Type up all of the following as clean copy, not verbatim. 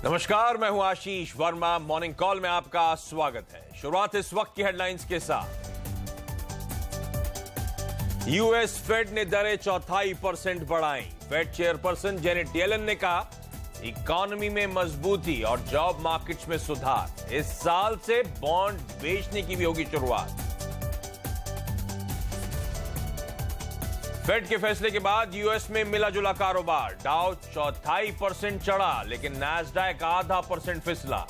नमस्कार, मैं हूं आशीष वर्मा। मॉर्निंग कॉल में आपका स्वागत है। शुरुआत इस वक्त की हेडलाइंस के साथ। यूएस फेड ने दरें 0.25% बढ़ाई। फेड चेयरपर्सन जेनेट येलन ने कहा, इकोनॉमी में मजबूती और जॉब मार्केट्स में सुधार। इस साल से बॉन्ड बेचने की भी होगी शुरुआत। फेड के फैसले के बाद यूएस में मिला जुला कारोबार। डाउ 0.25% चढ़ा, लेकिन नैस्डैक 0.5% फिसला।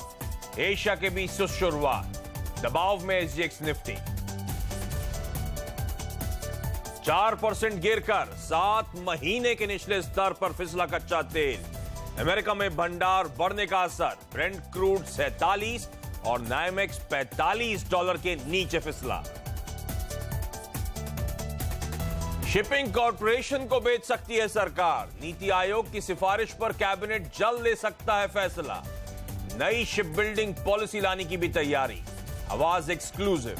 एशिया के बीच सुस्त शुरुआत। दबाव में एसजीएक्स निफ्टी 4% गिरकर 7 महीने के निचले स्तर पर फिसला कच्चा तेल। अमेरिका में भंडार बढ़ने का असर। ब्रेंट क्रूड 47 और नाइमेक्स $45 के नीचे फिसला। शिपिंग कॉर्पोरेशन को बेच सकती है सरकार। नीति आयोग की सिफारिश पर कैबिनेट जल्द ले सकता है फैसला। नई शिप बिल्डिंग पॉलिसी लाने की भी तैयारी। आवाज exclusive.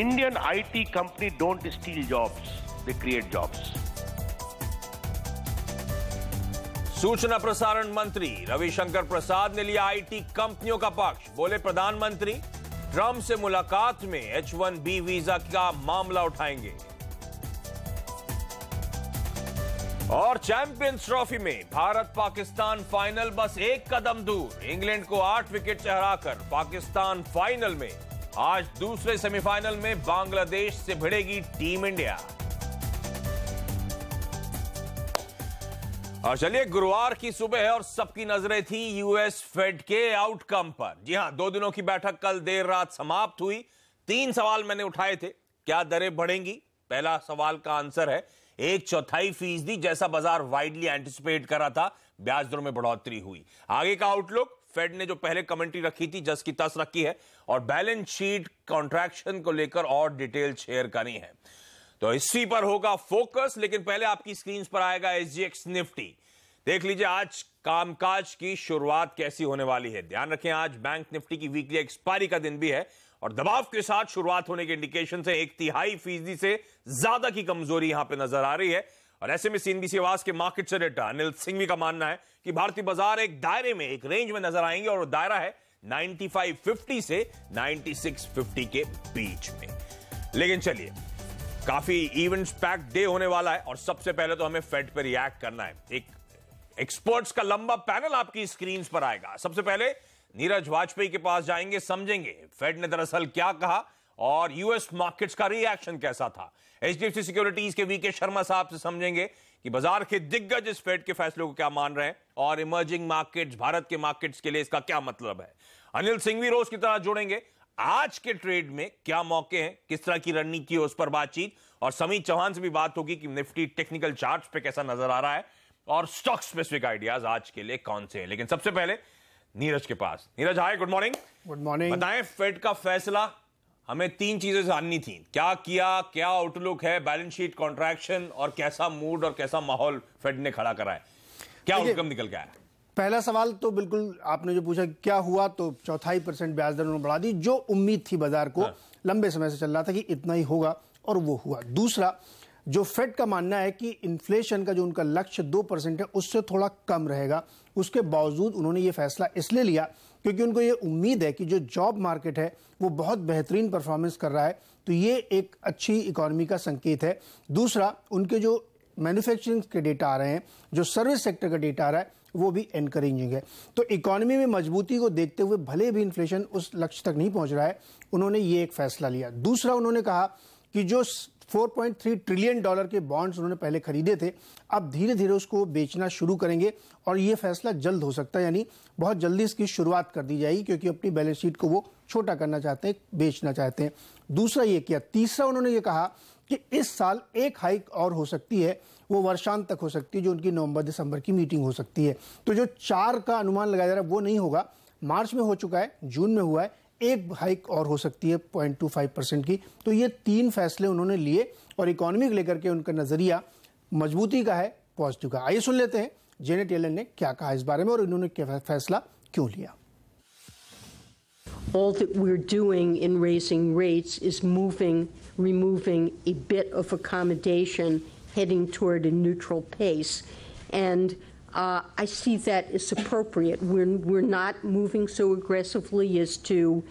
Indian IT company don't steal jobs, they create jobs. सूचना प्रसारण मंत्री रविशंकर प्रसाद ने लिया आईटी कंपनियों का पक्ष। बोले, प्रधानमंत्री ट्रंप से मुलाकात में H-1B वीजा का मामला उठाएंगे। और चैंपियंस ट्रॉफी में भारत पाकिस्तान फाइनल बस एक कदम दूर। इंग्लैंड को 8 विकेट से हराकर पाकिस्तान फाइनल में। आज दूसरे सेमीफाइनल में बांग्लादेश से भिड़ेगी टीम इंडिया। और चलिए, गुरुवार की सुबह है और सबकी नजरें थी यूएस फेड के आउटकम पर। जी हां, 2 दिनों की बैठक कल देर रात समाप्त हुई। 3 सवाल मैंने उठाए थे। क्या दरें बढ़ेंगी? पहला सवाल का आंसर है 1/4%, जैसा बाजार वाइडली एंटिसिपेट कर रहा था। ब्याज दरों में बढ़ोतरी हुई। आगे का आउटलुक, फेड ने जो पहले कमेंट्री रखी थी जस की तस रखी है, और बैलेंस शीट कॉन्ट्रैक्शन को लेकर और डिटेल शेयर करनी है, तो इसी पर होगा फोकस। लेकिन पहले आपकी स्क्रीन पर आएगा एसजीएक्स निफ्टी। देख लीजिए आज कामकाज की शुरुआत कैसी होने वाली है। ध्यान रखें, आज बैंक निफ्टी की वीकली एक्सपायरी का दिन भी है और दबाव के साथ शुरुआत होने के इंडिकेशन से 1/3% से ज्यादा की कमजोरी यहां पे नजर आ रही है। और ऐसे में सीएनबीसी आवाज के मार्केट एडिटर अनिल सिंघवी का मानना है कि भारतीय बाजार एक दायरे में, एक रेंज में नजर आएंगे और दायरा है 9550 से 9650 के बीच में। लेकिन चलिए, काफी इवेंट्स पैक्ड डे होने वाला है और सबसे पहले तो हमें फेड पर रिएक्ट करना है। एक एक्सपर्ट्स का लंबा पैनल आपकी स्क्रीन पर आएगा। सबसे पहले नीरज वाजपेयी के पास जाएंगे, समझेंगे फेड ने दरअसल क्या कहा और यूएस मार्केट्स का रिएक्शन कैसा था। एचडीएफसी सिक्योरिटीज के वीके शर्मा साहब से समझेंगे कि बाजार के दिग्गज इस फेड के फैसले को क्या मान रहे हैं और इमर्जिंग मार्केट्स, भारत के मार्केट्स के लिए इसका क्या मतलब है। अनिल सिंघवी रोज की तरह जुड़ेंगे। आज के ट्रेड में क्या मौके हैं, किस तरह की रणनीति है, उस पर बातचीत। और समीर चौहान से भी बात होगी कि निफ्टी टेक्निकल चार्ट्स पे कैसा नजर आ रहा है और स्टॉक स्पेसिफिक आइडियाज आज के लिए कौन से हैं। लेकिन सबसे पहले नीरज के पास। नीरज, हाय, गुड मॉर्निंग। Good morning. बताएं, फेड का फैसला, हमें 3 चीजें जाननी थी। क्या किया, क्या आउटलुक है, बैलेंस शीट कॉन्ट्रैक्शन, और कैसा मूड और कैसा माहौल फेड ने खड़ा करा है, क्या आउटकम निकल के आया? पहला सवाल तो बिल्कुल आपने जो पूछा क्या हुआ, तो 0.25% ब्याज दर उन्होंने बढ़ा दी। जो उम्मीद थी बाजार को, लंबे समय से चल रहा था कि इतना ही होगा, और वो हुआ। दूसरा, जो फेड का मानना है कि इन्फ्लेशन का जो उनका लक्ष्य 2% है, उससे थोड़ा कम रहेगा। उसके बावजूद उन्होंने ये फैसला इसलिए लिया क्योंकि उनको ये उम्मीद है कि जो जॉब मार्केट है वो बहुत बेहतरीन परफॉर्मेंस कर रहा है, तो ये एक अच्छी इकोनॉमी का संकेत है। दूसरा, उनके जो मैन्युफैक्चरिंग के डेटा आ रहे हैं, जो सर्विस सेक्टर का डेटा आ रहा है, वो भी एनकरेजिंग है। तो इकोनॉमी में मजबूती को देखते हुए भले भी इन्फ्लेशन उस लक्ष्य तक नहीं पहुंच रहा है, उन्होंने ये एक फैसला लिया। दूसरा, उन्होंने कहा कि जो $4.3 ट्रिलियन के बॉन्ड्स उन्होंने पहले खरीदे थे, अब धीरे धीरे उसको बेचना शुरू करेंगे और ये फैसला जल्द हो सकता है, यानी बहुत जल्दी इसकी शुरुआत कर दी जाएगी, क्योंकि अपनी बैलेंस शीट को वो छोटा करना चाहते हैं, बेचना चाहते हैं। दूसरा ये किया। तीसरा, उन्होंने ये कहा कि इस साल एक हाइक और हो सकती है, वो वर्षांत तक हो सकती है, जो उनकी नवंबर-दिसंबर की मीटिंग हो सकती है। तो जो 4 का अनुमान लगाया जा रहा है वो नहीं होगा। मार्च में हो चुका है, जून में हुआ है, एक हाइक और हो सकती है 0.25% की। तो ये 3 फैसले उन्होंने लिए और इकोनॉमी को लेकर के उनका नजरिया मजबूती का है, पॉजिटिव का। आइए सुन लेते हैं जेनेट येलन ने क्या कहा इस बारे में और इन्होंने क्या फैसला क्यों लिया। All that we're doing in raising rates is removing a bit of accommodation, heading toward a neutral pace. And I see that as appropriate. We're not moving so aggressively as to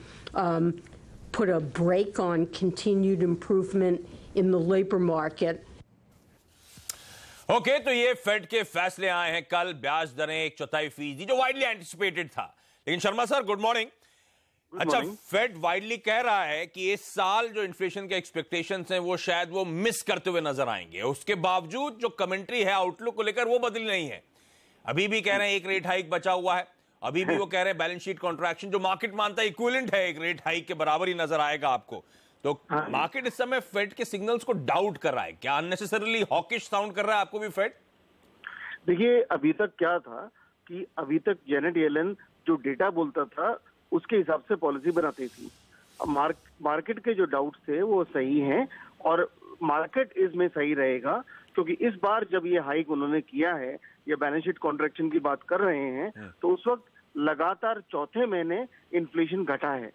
put a brake on continued improvement in the labor market. Okay, तो ये fade के फैसले आए हैं कल। ब्याज दरें 1/4%, जो वाइडली एंटिसिपेटेड था। लेकिन शर्मा सर, गुड मॉर्निंग। अच्छा, फेड वाइडली कह रहा है कि इस साल जो इन्फ्लेशन के एक्सपेक्टेशंस हैं वो शायद वो मिस करते हुए नजर आएंगे। उसके बावजूद जो कमेंट्री है आउटलुक को लेकर वो बदली नहीं है। अभी भी कह रहे हैं एक रेट हाइक बचा हुआ है। अभी भी वो कह रहे हैं बैलेंस शीट कॉन्ट्रैक्शन जो मार्केट मानता है इक्विवेलेंट है, एक रेट हाइक के बराबर ही नजर आएगा आपको। तो मार्केट इस समय फेड के सिग्नल्स को डाउट कर रहा है। क्या अननेसेसरीली हॉकिश साउंड कर रहा है आपको भी फेड? देखिए, अभी तक क्या था कि अभी तक जेनेट येलन जो डेटा बोलता था उसके हिसाब से पॉलिसी बनाती थी। मार्केट के जो डाउट्स थे वो सही हैं और मार्केट इसमें सही रहेगा, क्योंकि इस बार जब ये हाइक उन्होंने किया है या बैलेंस शीट कॉन्ट्रैक्शन की बात कर रहे हैं तो उस वक्त लगातार चौथे महीने इन्फ्लेशन घटा है।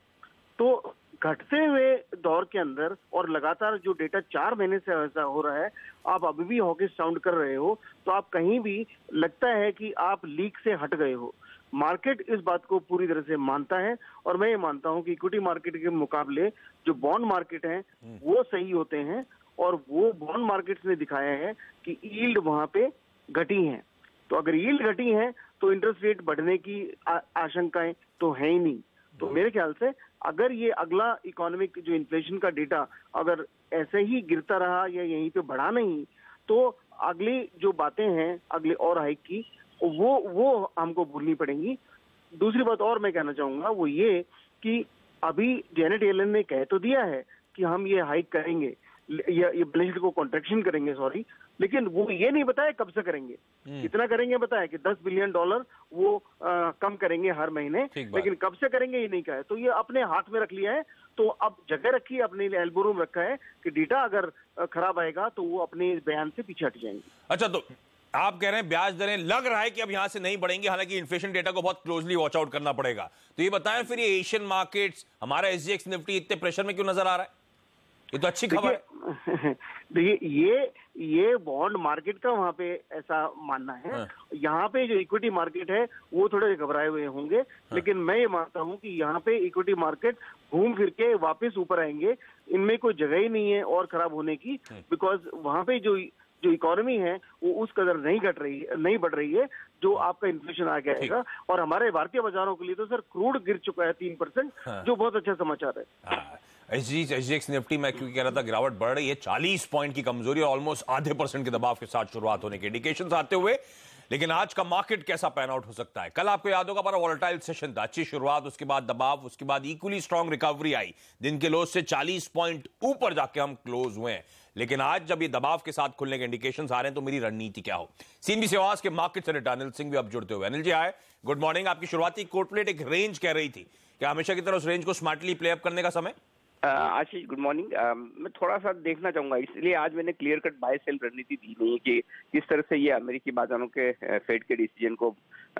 तो घटते हुए दौर के अंदर और लगातार जो डेटा 4 महीने से ऐसा हो रहा है, आप अभी भी हॉकिश साउंड कर रहे हो, तो आप कहीं भी लगता है कि आप लीक से हट गए हो। मार्केट इस बात को पूरी तरह से मानता है और मैं ये मानता हूं कि इक्विटी मार्केट के मुकाबले जो बॉन्ड मार्केट हैं वो सही होते हैं और वो बॉन्ड मार्केट्स ने दिखाया है कि यील्ड वहां पे घटी है। तो अगर यील्ड घटी है तो इंटरेस्ट रेट बढ़ने की आशंकाएं तो है ही नहीं। तो मेरे ख्याल से अगर ये अगला इकोनॉमिक जो इन्फ्लेशन का डेटा अगर ऐसे ही गिरता रहा या यहीं पे बढ़ा नहीं, तो अगली जो बातें हैं अगले और हाइक की वो हमको भूलनी पड़ेंगी। दूसरी बात और मैं कहना चाहूंगा वो ये कि अभी जेनेट येलन ने कह तो दिया है कि हम ये हाइक करेंगे या ये बैलेंस शीट को कॉन्ट्रैक्शन करेंगे, सॉरी, लेकिन वो ये नहीं बताया कब से करेंगे, कितना करेंगे बताया कि $10 बिलियन वो कम करेंगे हर महीने, लेकिन कब से करेंगे ये नहीं कहा है। तो ये अपने हाथ में रख लिया है। तो अब जगह रखी है, अपने एल्बो रूम रखा है कि डेटा अगर खराब आएगा तो वो अपने बयान से पीछे हट जाएंगे। अच्छा, तो आप कह रहे हैं ब्याज दरें लग रहा है कि अब यहां से नहीं बढ़ेंगी, हालांकि इन्फ्लेशन डेटा को बहुत क्लोजली वॉच आउट करना पड़ेगा। तो ये बताएं फिर, ये एशियन मार्केट्स, हमारा SGX निफ्टी इतने प्रेशर में क्यों नजर आ रहा है? ये तो अच्छी खबर है। देखिए, ये बॉन्ड मार्केट का वहां पे ऐसा मानना है। यहाँ पे जो इक्विटी मार्केट है वो थोड़े घबराए हुए होंगे, लेकिन मैं ये मानता हूँ कि यहाँ पे इक्विटी मार्केट घूम फिर के वापस ऊपर आएंगे। इनमें कोई जगह ही नहीं है और खराब होने की, बिकॉज वहां पे जो इकोनॉमी है वो उस कदर नहीं बढ़ रही है जो आपका इन्फ्लेशन आ जाएगा। और हमारे भारतीय बाजारों के लिए तो सर क्रूड गिर चुका है 3%, जो बहुत अच्छा समाचार है। SGX निफ्टी में क्योंकि कह रहा था गिरावट बढ़ रही है, 40 पॉइंट की कमजोरी और ऑलमोस्ट आधे % के दबाव के साथ शुरुआत होने के इंडिकेशंस आते हुए। लेकिन आज का मार्केट कैसा पैन आउट हो सकता है? कल आपको याद होगा बड़ा वॉलेटाइल सेशन था, अच्छी शुरुआत, उसके बाद दबाव, उसके बाद इक्वली स्ट्रांग रिकवरी आई। दिन के लोज से 40 पॉइंट ऊपर जाके हम क्लोज हुए हैं। लेकिन आज जब ये दबाव के साथ खुलने के इंडिकेशंस आ रहे हैं तो मेरी रणनीति क्या हो? CNBC सेवास के मार्केट सेनेटर अनिल सिंह भी अब जुड़ते हुए। अनिल जी आए, गुड मॉर्निंग। आपकी शुरुआती कोटप्लेट एक रेंज कह रही थी, क्या हमेशा की तरह उस रेंज को स्मार्टली प्ले अप करने का समय? आशीष, गुड मॉर्निंग। मैं थोड़ा सा देखना चाहूंगा, इसलिए आज मैंने क्लियर कट बाय सेल रणनीति दी नहीं है कि किस तरह से ये अमेरिकी बाजारों के फेड के डिसीजन को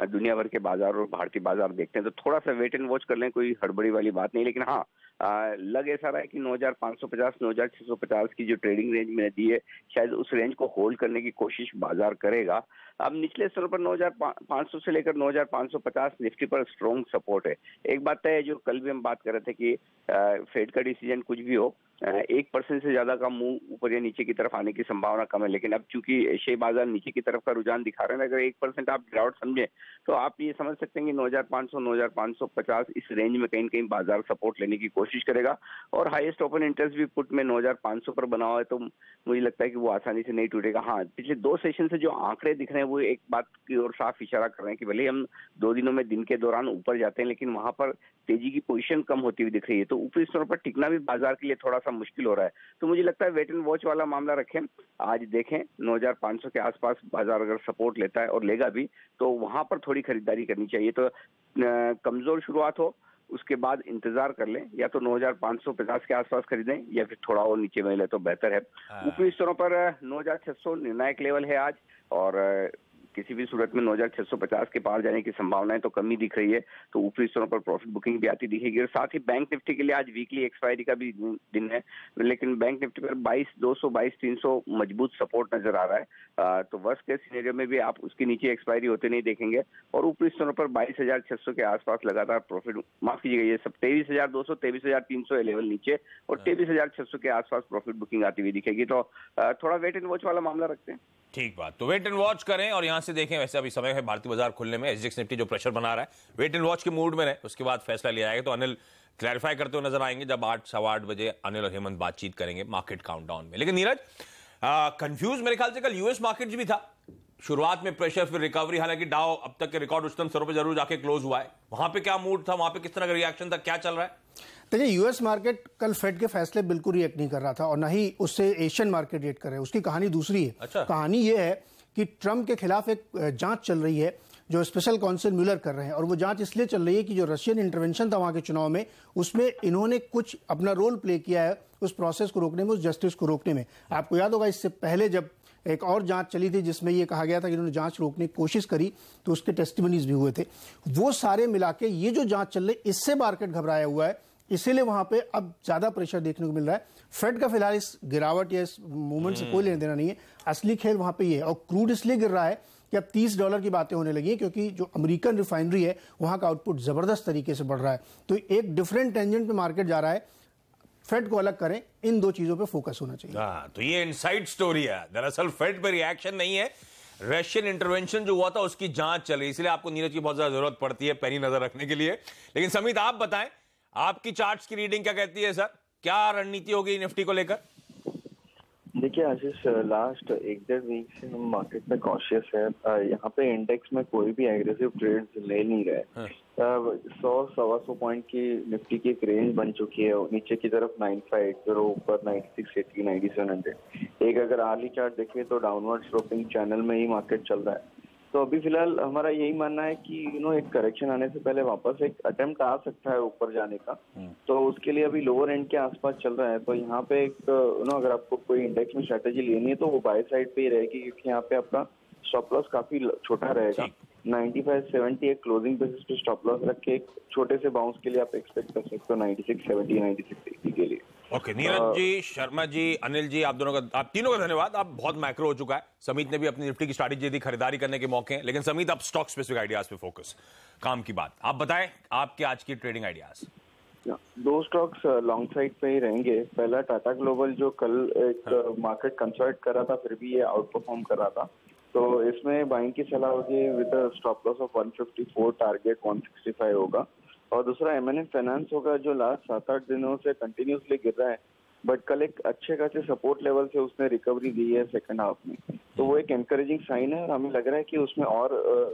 दुनिया भर के बाजार और भारतीय बाजार देखते हैं। तो थोड़ा सा वेट एंड वॉच कर लें, कोई हड़बड़ी वाली बात नहीं। लेकिन हाँ, लग ऐसा रहा है कि 9550 9650 की जो ट्रेडिंग रेंज मैंने दी है, शायद उस रेंज को होल्ड करने की कोशिश बाजार करेगा। अब निचले स्तर पर 9500 से लेकर 9550 निफ्टी पर स्ट्रॉन्ग सपोर्ट है। एक बात है, जो कल भी हम बात कर रहे थे कि फेड का डिसीजन कुछ भी हो, 1% से ज्यादा का मूव ऊपर या नीचे की तरफ आने की संभावना कम है। लेकिन अब चूंकि एशियाई बाजार नीचे की तरफ का रुझान दिखा रहे हैं, अगर 1% आप गिरावट समझे तो आप ये समझ सकते हैं कि 9500 9550 इस रेंज में कहीं न कहीं बाजार सपोर्ट लेने की कोशिश करेगा। और हाईएस्ट ओपन इंटरेस्ट भी पुट में 9500 पर बना हुआ है, तो मुझे लगता है कि वो आसानी से नहीं टूटेगा। हाँ, पिछले 2 सेशन से जो आंकड़े दिख रहे हैं वो एक बात की ओर साफ इशारा कर रहे हैं कि भले हम 2 दिनों में दिन के दौरान ऊपर जाते हैं, लेकिन वहां पर तेजी की पोजीशन कम होती हुई दिख रही है। तो ऊपरी स्तर पर टिकना भी बाजार के लिए थोड़ा सा मुश्किल हो रहा है। तो मुझे लगता है वेट एंड वॉच वाला मामला रखें। आज देखें 9500 के आसपास बाजार अगर सपोर्ट लेता है और लेगा भी, तो वहां पर थोड़ी खरीदारी करनी चाहिए। तो कमजोर शुरुआत हो उसके बाद इंतजार कर लें, या तो 9550 के आसपास खरीदें या फिर थोड़ा और नीचे में ले तो बेहतर है। ऊपरी स्तरों पर 9600 निर्णायक लेवल है आज, और किसी भी सूरत में 9650 के पार जाने की संभावनाएं तो कमी दिख रही है, तो ऊपरी स्तरों पर प्रॉफिट बुकिंग भी आती दिखेगी। और साथ ही बैंक निफ्टी के लिए आज वीकली एक्सपायरी का भी दिन है, लेकिन बैंक निफ्टी पर 22,200 22,300 मजबूत सपोर्ट नजर आ रहा है। तो वर्स्ट केस सिनेरियो में भी आप उसके नीचे एक्सपायरी होते नहीं देखेंगे, और ऊपरी स्तरों पर 22,600 के आसपास लगातार प्रॉफिट, माफ कीजिएगा ये सब 23,200 23,300 लेवल नीचे और 23,600 के आसपास प्रॉफिट बुकिंग आती हुई दिखेगी। तो थोड़ा वेट एंड वॉच वाला मामला रखते हैं। ठीक बात, तो वेट एंड वॉच करें और यहां से देखें। वैसे अभी समय है भारतीय बाजार खुलने में, एसजीएक्स निफ्टी जो प्रेशर बना रहा है, वेट एंड वॉच के मूड में रहे, उसके बाद फैसला लिया जाएगा। तो अनिल क्लैरिफाई करते हुए नजर आएंगे जब 8 सवा 8 बजे अनिल और हेमंत बातचीत करेंगे मार्केट काउंटडाउन में। लेकिन नीरज, कंफ्यूज मेरे ख्याल से कल यूएस मार्केट भी था, शुरुआत में प्रेशर फिर रिकवरी, हालांकि डाउ अब तक के रिकॉर्ड उच्चतम स्तरों पर जरूर जाके क्लोज हुआ है। वहां पे क्या मूड था, वहां पे किस तरह का रिएक्शन था, क्या चल रहा है? देखिए, यूएस मार्केट कल फेड के फैसले बिल्कुल रिएक्ट नहीं कर रहा था और ना ही उससे एशियन मार्केट रिएक्ट कर रहे हैं। उसकी कहानी दूसरी है। अच्छा। कहानी ये है कि ट्रंप के खिलाफ एक जांच चल रही है जो स्पेशल काउंसिल म्यूलर कर रहे हैं, और वो जांच इसलिए चल रही है कि जो रशियन इंटरवेंशन था वहां के चुनाव में, उसमें इन्होंने कुछ अपना रोल प्ले किया है उस प्रोसेस को रोकने में, उस जस्टिस को रोकने में। आपको याद होगा इससे पहले जब एक और जांच चली थी जिसमें यह कहा गया था कि इन्होंने जांच रोकने की कोशिश करी, तो उसके टेस्टिमनीज भी हुए थे। वो सारे मिला के ये जो जांच चल रही, इससे मार्केट घबराया हुआ है, इसीलिए वहां पे अब ज्यादा प्रेशर देखने को मिल रहा है। फेड का फिलहाल इस गिरावट या इस मूवमेंट से कोई लेना देना नहीं है, असली खेल वहां पे ये है। और क्रूड इसलिए गिर रहा है कि अब $30 की बातें होने लगी हैं, क्योंकि जो अमेरिकन रिफाइनरी है वहां का आउटपुट जबरदस्त तरीके से बढ़ रहा है। तो एक डिफरेंट टेंजेंट पे मार्केट जा रहा है। फेड को अलग करें, इन दो चीजों पे फोकस होना चाहिए। तो ये इनसाइड स्टोरी है। दरअसल फेड पे रिएक्शन नहीं है, रशियन इंटरवेंशन जो हुआ था उसकी जांच चल रही, इसलिए आपको नीरज की बहुत ज्यादा जरूरत पड़ती है पैनी नजर रखने के लिए। लेकिन समित, आप बताएं, आपकी चार्ट्स की रीडिंग क्या कहती है सर? क्या रणनीति होगी निफ्टी को लेकर? देखिए आशीष, लास्ट 1-1.5 वीक से हम मार्केट में कॉशियस है। यहाँ पे इंडेक्स में कोई भी एग्रेसिव ट्रेड ले नहीं रहे। 100-125 पॉइंट की निफ्टी की एक रेंज बन चुकी है, नीचे की तरफ 9580, ऊपर 9680 9700। एक अगर आर्ली चार्ट देखें तो डाउनवर्ड स्लोपिंग चैनल में ही मार्केट चल रहा है। तो अभी फिलहाल हमारा यही मानना है कि एक करेक्शन आने से पहले वापस एक अटेम्प्ट आ सकता है ऊपर जाने का, तो उसके लिए अभी लोअर एंड के आसपास चल रहा है। तो यहाँ पे एक अगर आपको कोई इंडेक्स में स्ट्रेटेजी लेनी है तो वो बाय साइड पे ही रहेगी, क्योंकि यहाँ पे आपका स्टॉप लॉस काफी छोटा रहेगा। 95-70 एक क्लोजिंग बेसिस पे स्टॉप लॉस रख के एक छोटे से बाउंस के लिए आप एक्सपेक्ट कर सकते हो 96-70 96-80 के लिए। ओके, नीरज जी, शर्मा जी, अनिल जी, आप दोनों का, आप तीनों का धन्यवाद। आप बहुत मैक्रो हो चुका है। समित ने भी अपनी निफ्टी की स्ट्रैटेजी दी, खरीदारी करने के मौके हैं, लेकिन समित आप स्टॉक स्पेसिफिक आइडियाज पे फोकस, काम की बात। आप बताएं आपके आज की trading ideas. 2 stocks long side पे ही रहेंगे। पहला टाटा ग्लोबल जो कल एक मार्केट कंसोलिडेट कर रहा था फिर भी ये आउट परफॉर्म कर रहा था, तो इसमें बाइंग की सलाह होगी with stop loss of 154, target 165 होगा। और दूसरा M&M फाइनेंस होगा जो लास्ट 7-8 दिनों से कंटिन्यूसली गिर रहा है, बट कल एक अच्छे खासे सपोर्ट लेवल से उसने रिकवरी दी है सेकंड हाफ में, तो वो एक एनकरेजिंग साइन है और हमें लग रहा है कि उसमें और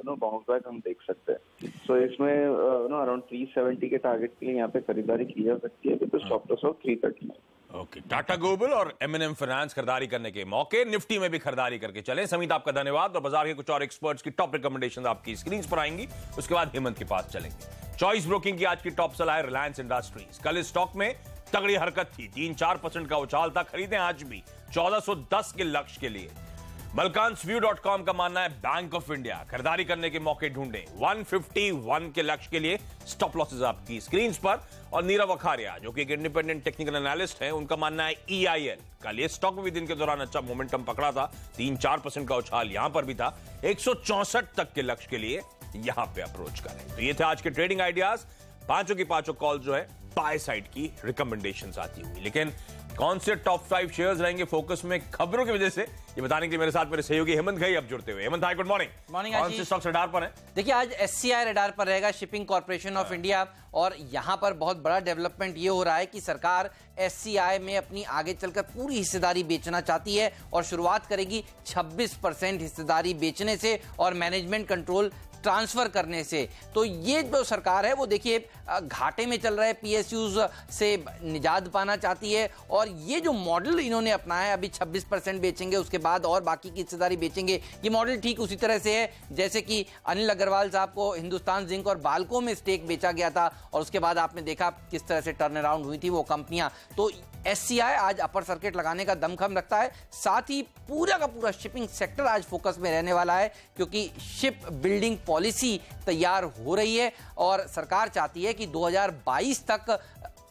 बाउंस बैक हम देख सकते हैं। सो इसमें अराउंड 370 के टारगेट के लिए यहाँ पे खरीदारी की जा सकती है with stop loss of 339। Okay, Tata global और M&M फाइनेंस खरीदारी करने के मौके, निफ्टी में भी खरीदारी करके चले। समित, आपका धन्यवाद। और बाजार के कुछ और एक्सपर्ट्स की टॉप रिकमेंडेशन आपकी स्क्रीन पर आएंगी, उसके बाद हेमंत के पास चलेंगे। चॉइस ब्रोकिंग की आज की टॉप सलाह है रिलायंस इंडस्ट्रीज। कल इस स्टॉक में तगड़ी हरकत थी, 3-4% का उछाल था। खरीदें आज भी 1410 के लक्ष्य के लिए। balkansview.com का मानना है बैंक ऑफ इंडिया खरीदारी करने के मौके ढूंढें 151 के लक्ष्य के लिए। स्टॉप लॉसेस आपकी स्क्रीन पर। और नीरव अखारिया जो कि एक इंडिपेंडेंट टेक्निकल एनालिस्ट हैं, उनका मानना है EIL। कल ये स्टॉक में भी दिन के दौरान अच्छा मोमेंटम पकड़ा था, 3-4% का उछाल यहां पर भी था। 164 तक के लक्ष्य के लिए यहां पे अप्रोच करें। तो ये थे आज के ट्रेडिंग आइडियाज। पांचों की पांचों कॉल जो है बाय साइड की रिकमेंडेशंस आती हुई, लेकिन कौन से टॉप 5 शेयर्स रहेंगे फोकस में खबरों की वजह से, ये बताने के लिए मेरे साथ मेरे सहयोगी हेमंत घई अब जुड़ते हुए। Hemant, high, good morning. Morning. कौन से स्टॉक्स रडार पर हैं? देखिए, आज SCI रडार पर रहेगा, शिपिंग कॉर्पोरेशन ऑफ इंडिया। और यहां पर बहुत बड़ा डेवलपमेंट ये हो रहा है कि सरकार SCI में अपनी आगे चलकर पूरी हिस्सेदारी बेचना चाहती है और शुरुआत करेगी 26% हिस्सेदारी बेचने से और मैनेजमेंट कंट्रोल ट्रांसफर करने से। तो ये जो सरकार है वो देखिए घाटे में चल रहे पीएसयूज से निजात पाना चाहती है, और ये जो मॉडल इन्होंने अपनाया है, अभी 26% बेचेंगे, उसके बाद और बाकी की हिस्सेदारी बेचेंगे, ये मॉडल ठीक उसी तरह से है जैसे कि अनिल अग्रवाल साहब को हिंदुस्तान जिंक और बाल्को में स्टेक बेचा गया था, और उसके बाद आपने देखा किस तरह से टर्न अराउंड हुई थी वो कंपनियां। तो एससीआई आज अपर सर्किट लगाने का दमखम रखता है। साथ ही पूरा का पूरा शिपिंग सेक्टर आज फोकस में रहने वाला है, क्योंकि शिप बिल्डिंग पॉलिसी तैयार हो रही है और सरकार चाहती है कि 2022 तक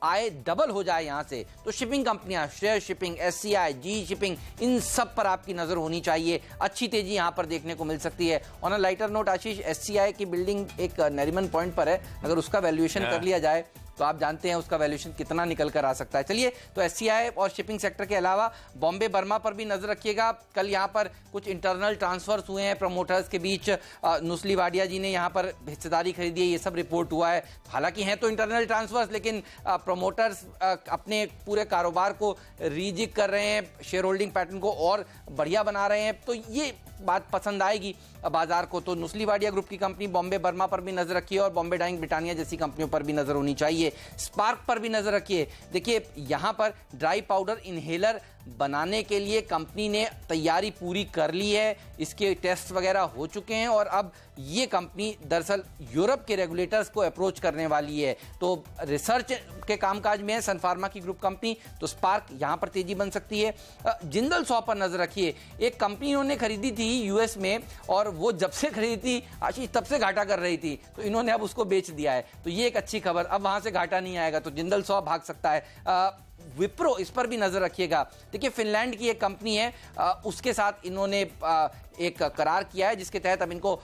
आय डबल हो जाए यहां से। तो शिपिंग कंपनियां, श्रेय शिपिंग, एससीआई, जी शिपिंग, इन सब पर आपकी नजर होनी चाहिए। अच्छी तेजी यहां पर देखने को मिल सकती है। On a lighter note Ashish, SCI की बिल्डिंग एक नरीमन पॉइंट पर है, अगर उसका वैल्यूएशन कर लिया जाए तो आप जानते हैं उसका वैल्यूएशन कितना निकल कर आ सकता है। चलिए, तो एससीआई और शिपिंग सेक्टर के अलावा बॉम्बे बर्मा पर भी नजर रखिएगा। कल यहां पर कुछ इंटरनल ट्रांसफर्स हुए हैं प्रमोटर्स के बीच। नुस्ली वाडिया जी ने यहां पर हिस्सेदारी खरीदी है, ये सब रिपोर्ट हुआ है। हालांकि हैं तो इंटरनल ट्रांसफर्स, लेकिन प्रमोटर्स अपने पूरे कारोबार को रीजिक कर रहे हैं, शेयर होल्डिंग पैटर्न को और बढ़िया बना रहे हैं। तो ये बात पसंद आएगी बाजार को। तो नुस्ली वाडिया ग्रुप की कंपनी बॉम्बे बर्मा पर भी नजर रखिए, और बॉम्बे डाइंग ब्रिटानिया जैसी कंपनियों पर भी नजर होनी चाहिए। स्पार्क पर भी नजर रखिए। देखिए, यहां पर ड्राई पाउडर इनहेलर बनाने के लिए कंपनी ने तैयारी पूरी कर ली है, इसके टेस्ट वगैरह हो चुके हैं, और अब ये कंपनी दरअसल यूरोप के रेगुलेटर्स को अप्रोच करने वाली है। तो रिसर्च के कामकाज में है सन फार्मा की ग्रुप कंपनी, तो स्पार्क यहां पर तेजी बन सकती है। जिंदल सॉ पर नजर रखिए। एक कंपनी इन्होंने खरीदी थी यूएस में, और वो जब से खरीदी थी आशीष तब से घाटा कर रही थी, तो इन्होंने अब उसको बेच दिया है। तो ये एक अच्छी खबर, अब वहां से घाटा नहीं आएगा, तो जिंदल सॉ भाग सकता है। विप्रो, इस पर भी नजर रखिएगा। देखिए, फिनलैंड की एक कंपनी है, उसके साथ इन्होंने एक करार किया है जिसके तहत अब इनको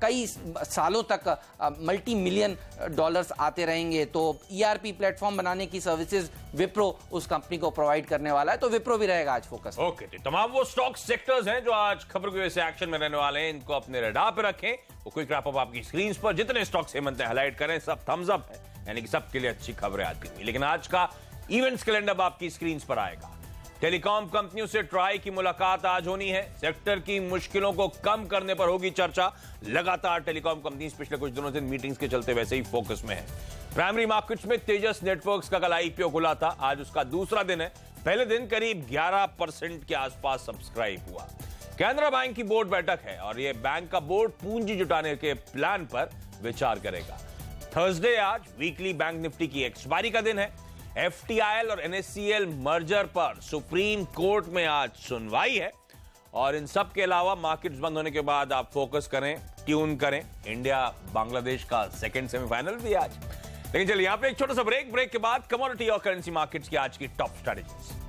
कई सालों तक मल्टी मिलियन डॉलर्स आते रहेंगे। तो ईआरपी प्लेटफॉर्म बनाने की सर्विसेज विप्रो उस कंपनी को प्रोवाइड करने वाला है, तो विप्रो भी रहेगा आज फोकस। ओके, तमाम वो स्टॉक सेक्टर्स हैं जो आज खबर की वजह से एक्शन में रहने वाले हैं, इनको अपने रडार पे रखें। वो क्विक रैप अप आपकी स्क्रीन पर जितने स्टॉक्स हेमंत ने हाईलाइट करें सब थम्स अप है, यानी कि सबके लिए अच्छी खबरें आती हुई। लेकिन आज का इवेंट्स कैलेंडर आपकी स्क्रीन पर आएगा। टेलीकॉम कंपनियों से ट्राई की मुलाकात आज होनी है। सेक्टर की मुश्किलों को कम करने पर होगी चर्चा। लगातार टेलीकॉम कंपनीज पिछले कुछ दिनों से मीटिंग्स के चलते वैसे ही फोकस में है। प्राइमरी मार्केट्स में तेजस नेटवर्क्स का कल आईपीओ खुला था, आज उसका दूसरा दिन है। पहले दिन करीब 11% के आसपास सब्सक्राइब हुआ। कैनरा बैंक की बोर्ड बैठक है और यह बैंक का बोर्ड पूंजी जुटाने के प्लान पर विचार करेगा। थर्सडे आज वीकली बैंक निफ्टी की एक्सपायरी का दिन है। एफटीआईएल और एनएससीएल मर्जर पर सुप्रीम कोर्ट में आज सुनवाई है। और इन सब के अलावा मार्केट्स बंद होने के बाद आप फोकस करें, ट्यून करें, इंडिया बांग्लादेश का सेकंड सेमीफाइनल भी आज। लेकिन चलिए यहां पे एक छोटा सा ब्रेक के बाद कमोडिटी और करेंसी मार्केट्स की आज की टॉप स्ट्रैटेजीज।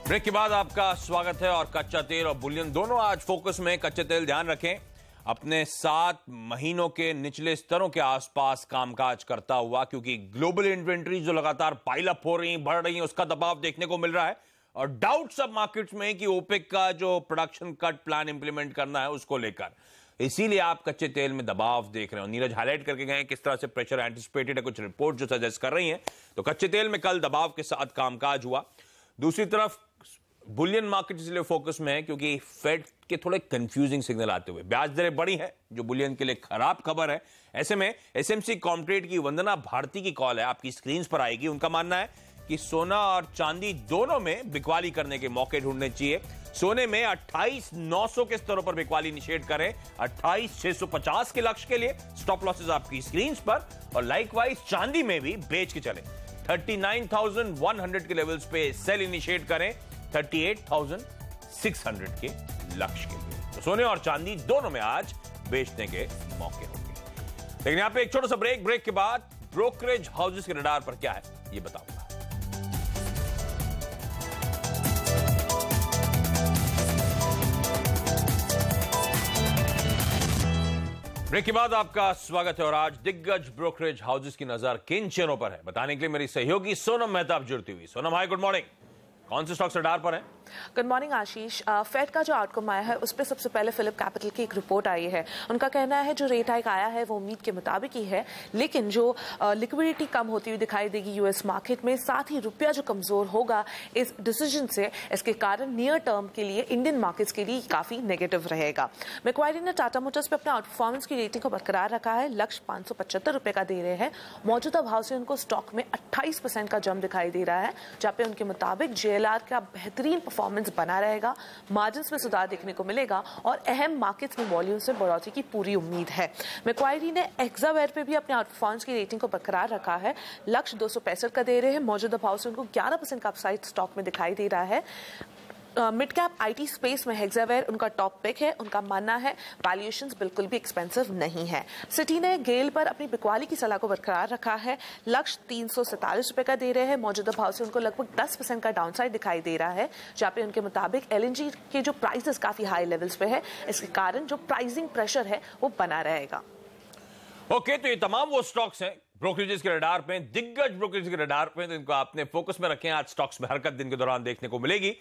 ब्रेक के बाद आपका स्वागत है। और कच्चा तेल और बुलियन दोनों आज फोकस में। कच्चे तेल ध्यान रखें अपने 7 महीनों के निचले स्तरों के आसपास कामकाज करता हुआ, क्योंकि ग्लोबल इन्वेंट्री जो लगातार पाइल अप हो रही, बढ़ रही है, उसका दबाव देखने को मिल रहा है। और डाउट सब मार्केट्स में कि ओपेक का जो प्रोडक्शन कट प्लान इंप्लीमेंट करना है उसको लेकर, इसीलिए आप कच्चे तेल में दबाव देख रहे हो। नीरज हाईलाइट करके गए किस तरह से प्रेशर एंटिसिपेटेड है, कुछ रिपोर्ट जो सजेस्ट कर रही हैं। तो कच्चे तेल में कल दबाव के साथ कामकाज हुआ। दूसरी तरफ बुलियन मार्केट इसलिए फोकस में है क्योंकि फेड के थोड़े कंफ्यूजिंग सिग्नल आते हुए ब्याज दरें बढ़ी हैं, जो बुलियन के लिए खराब खबर है। ऐसे में एसएमसी कॉमट्रेड की वंदना भारती की कॉल है, आपकी स्क्रीन पर आएगी। उनका मानना है कि सोना और चांदी दोनों में बिकवाली करने के मौके ढूंढने चाहिए। सोने में 28,900 के स्तरों पर बिकवाली इनिशिएट करें, 28,650 के लक्ष्य के लिए। स्टॉप लॉसेस आपकी स्क्रीन पर। और लाइकवाइज चांदी में भी बेच के चले, 39,100 के लेवल्स पे सेल इनिशिएट करें, 38,600 के लक्ष्य के लिए। तो सोने और चांदी दोनों में आज बेचने के मौके होंगे। लेकिन यहां पे एक छोटा सा ब्रेक के बाद ब्रोकरेज हाउसेस के रडार पर क्या है ये बताऊंगा। ब्रेक के बाद आपका स्वागत है। और आज दिग्गज ब्रोकरेज हाउसेस की नजर किन शेयरों पर है, बताने के लिए मेरी सहयोगी सोनम मेहता जुड़ती हुई। सोनम, हाय, गुड मॉर्निंग। कौन से स्टॉक्स रडार पर हैं? गुड मॉर्निंग आशीष। फेड का जो आउटकम आया है उस पर सबसे पहले फिलिप कैपिटल की एक रिपोर्ट आई है। उनका कहना है जो रेट हाइक आया है वो उम्मीद के मुताबिक ही है, लेकिन जो लिक्विडिटी कम होती हुई दिखाई देगी यूएस मार्केट में, साथ ही रुपया जो कमजोर होगा इस डिसीजन से, इसके कारण नियर टर्म के लिए इंडियन मार्केट्स के लिए काफी नेगेटिव रहेगा। मैक्वायरी ने टाटा मोटर्स पे अपने आउट परफॉर्मेंस की रेटिंग को बरकरार रखा है। लक्ष्य 575 रुपए का दे रहे हैं। मौजूदा भाव से उनको स्टॉक में 28% का जंप दिखाई दे रहा है, जहां पे उनके मुताबिक जेएलआर का बेहतरीन परफॉर्मेंस बना रहेगा, मार्जिन में सुधार देखने को मिलेगा और अहम मार्केट्स में वॉल्यूम से बढ़ोतरी की पूरी उम्मीद है। मैक्वायरी ने एक्सावेयर पे भी अपने आउट परफॉर्मेंस की रेटिंग को बरकरार रखा है। लक्ष्य 265 का दे रहे हैं। मौजूदा भाव से उनको 11% का अपसाइड स्टॉक में दिखाई दे रहा है। मिड कैप आईटी स्पेस में हेक्सावेयर उनका टॉप पिक है। उनका मानना है वैल्यूएशंस बिल्कुल भी एक्सपेंसिव नहीं है। सिटी ने गेल पर अपनी बिकवाली की सलाह को बरकरार रखा है। लक्ष्य 347 रुपए का दे रहे हैं। मौजूदा भाव से उनको लगभग 10% का डाउनसाइड दिखाई दे रहा है, जहां पे उनके मुताबिक एलएनजी के जो प्राइसेस काफी हाई लेवल्स पे है, इसके कारण जो प्राइसिंग प्रेशर है वो बना रहेगा। ओके, तो ये तमाम वो स्टॉक्स हैं ब्रोकरेजेस के रडार पे, दिग्गज ब्रोकरेज के रडार पे, तो इनको आपने फोकस में रखें। आज स्टॉक्स में हरकत दिन के दौरान देखने को मिलेगी,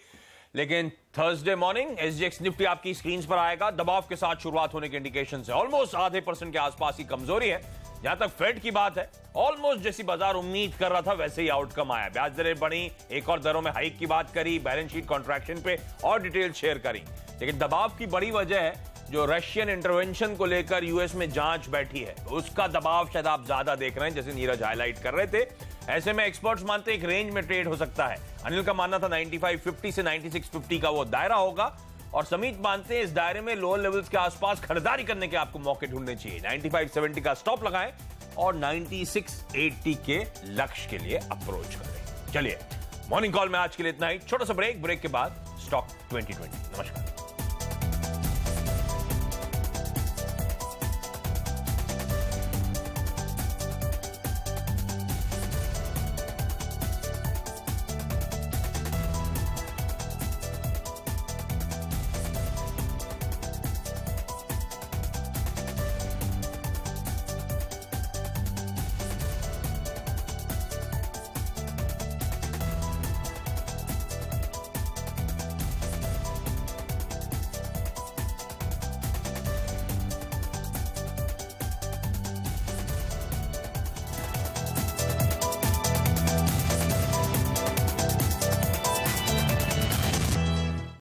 लेकिन थर्सडे मॉर्निंग एसजीएक्स निफ्टी आपकी स्क्रीन पर आएगा। दबाव के साथ शुरुआत होने के इंडिकेशन है। ऑलमोस्ट आधे % के आसपास की कमजोरी है। जहां तक फेड की बात है, ऑलमोस्ट जैसी बाजार उम्मीद कर रहा था वैसे ही आउटकम आया। ब्याज दरें बढ़ी, एक और दरों में हाइक की बात करी, बैलेंस शीट कॉन्ट्रैक्शन पे और डिटेल शेयर करी। लेकिन दबाव की बड़ी वजह है जो रशियन इंटरवेंशन को लेकर यूएस में जांच बैठी है, उसका दबाव शायद आप ज्यादा देख रहे हैं, जैसे नीरज हाईलाइट कर रहे थे। ऐसे में एक्सपर्ट्स मानते हैं एक रेंज में ट्रेड हो सकता है। अनिल का मानना था 9550 से 9650 का वो दायरा होगा, और समीत मानते हैं इस दायरे में लोअर लेवल्स के आसपास खरीदारी करने के आपको मौके ढूंढने चाहिए। 9570 का स्टॉप लगाएं और 9680 के लक्ष्य के लिए अप्रोच करें। चलिए, मॉर्निंग कॉल में आज के लिए इतना ही। छोटा सा ब्रेक के बाद स्टॉक 2020। नमस्कार।